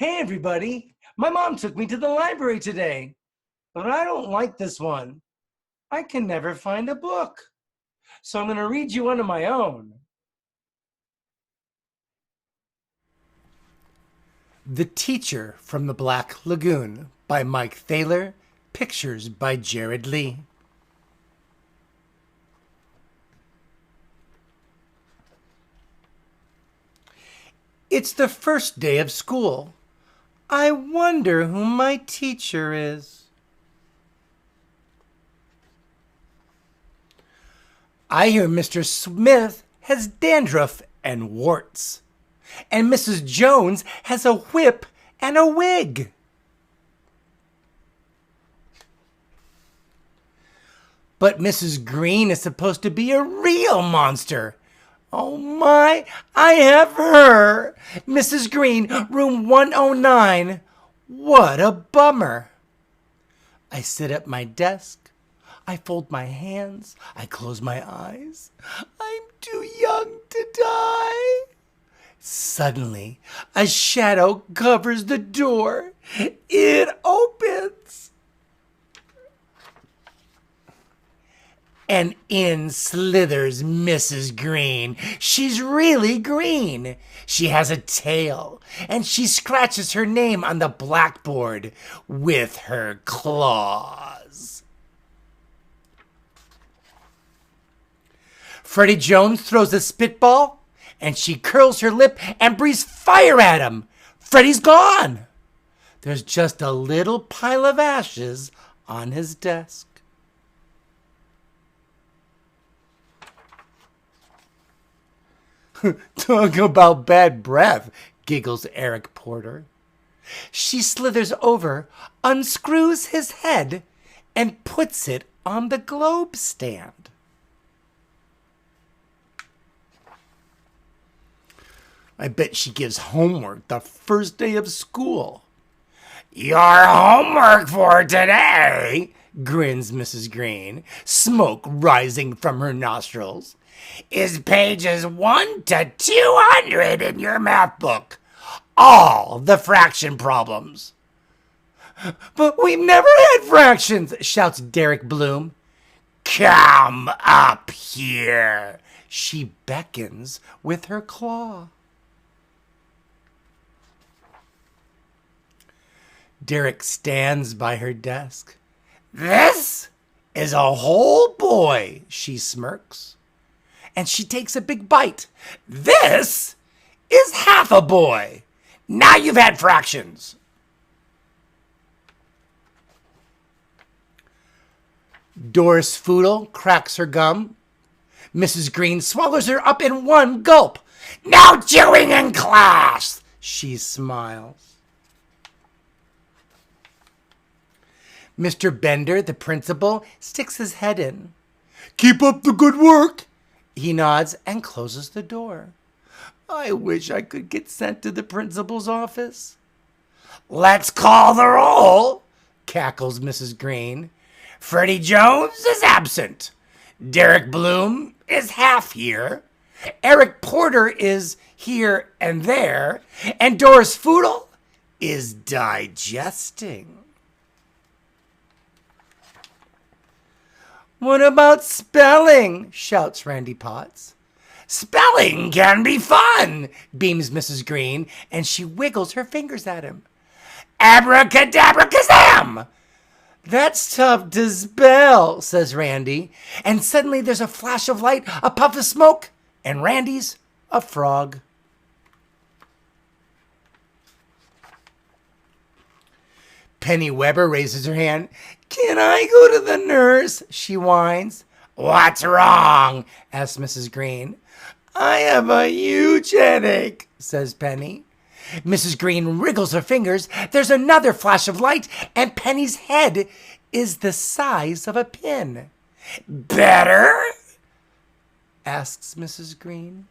Hey everybody, my mom took me to the library today, but I don't like this one. I can never find a book. So I'm going to read you one of my own. The Teacher from the Black Lagoon by Mike Thaler, pictures by Jared Lee. It's the first day of school. I wonder who my teacher is. I hear Mr. Smith has dandruff and warts, and Mrs. Jones has a whip and a wig. But Mrs. Green is supposed to be a real monster. Oh my, I have her! Mrs. Green, room 109. What a bummer. I sit at my desk. I fold my hands. I close my eyes. I'm too young to die. Suddenly, a shadow covers the door. It opens. And in slithers Mrs. Green. She's really green. She has a tail, and she scratches her name on the blackboard with her claws. Freddie Jones throws a spitball, and she curls her lip and breathes fire at him. Freddie's gone. There's just a little pile of ashes on his desk. Talk about bad breath, giggles Eric Porter. She slithers over, unscrews his head, and puts it on the globe stand. I bet she gives homework the first day of school. Your homework for today, grins Mrs. Green, smoke rising from her nostrils, is pages 1 to 200 in your math book. All the fraction problems. But we've never had fractions, shouts Derek Bloom. Come up here. She beckons with her claw. Derek stands by her desk. This is a whole boy, she smirks. And she takes a big bite. This is half a boy. Now you've had fractions. Doris Foodle cracks her gum. Mrs. Green swallows her up in one gulp. No chewing in class, she smiles. Mr. Bender, the principal, sticks his head in. Keep up the good work. He nods and closes the door. I wish I could get sent to the principal's office. Let's call the roll, cackles Mrs. Green. Freddie Jones is absent. Derek Bloom is half here. Eric Porter is here and there. And Doris Foodle is digesting. What about spelling? Shouts Randy Potts. Spelling can be fun, beams Mrs. Green, and she wiggles her fingers at him. Abracadabra-kazam! That's tough to spell, says Randy. And suddenly there's a flash of light, a puff of smoke, and Randy's a frog. Penny Weber raises her hand. Can I go to the nurse? She whines. What's wrong? asks Mrs. Green. I have a huge headache, says Penny. Mrs. Green wriggles her fingers. There's another flash of light, and Penny's head is the size of a pin. Better? asks Mrs. Green.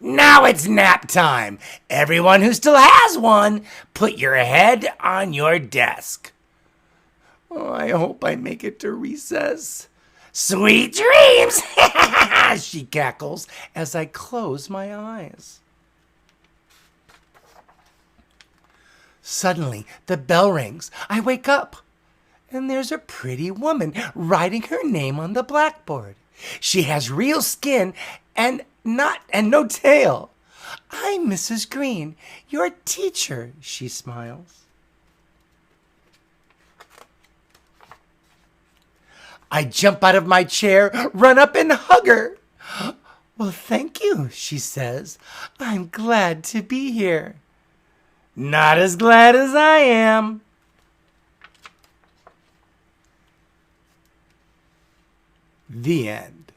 Now it's nap time. Everyone who still has one, put your head on your desk. Oh, I hope I make it to recess. Sweet dreams, she cackles as I close my eyes. Suddenly, the bell rings. I wake up, and there's a pretty woman writing her name on the blackboard. She has real skin and no tail. I'm Mrs. Green, your teacher, she smiles. I jump out of my chair, run up and hug her. Well, thank you, she says. I'm glad to be here. Not as glad as I am. The end.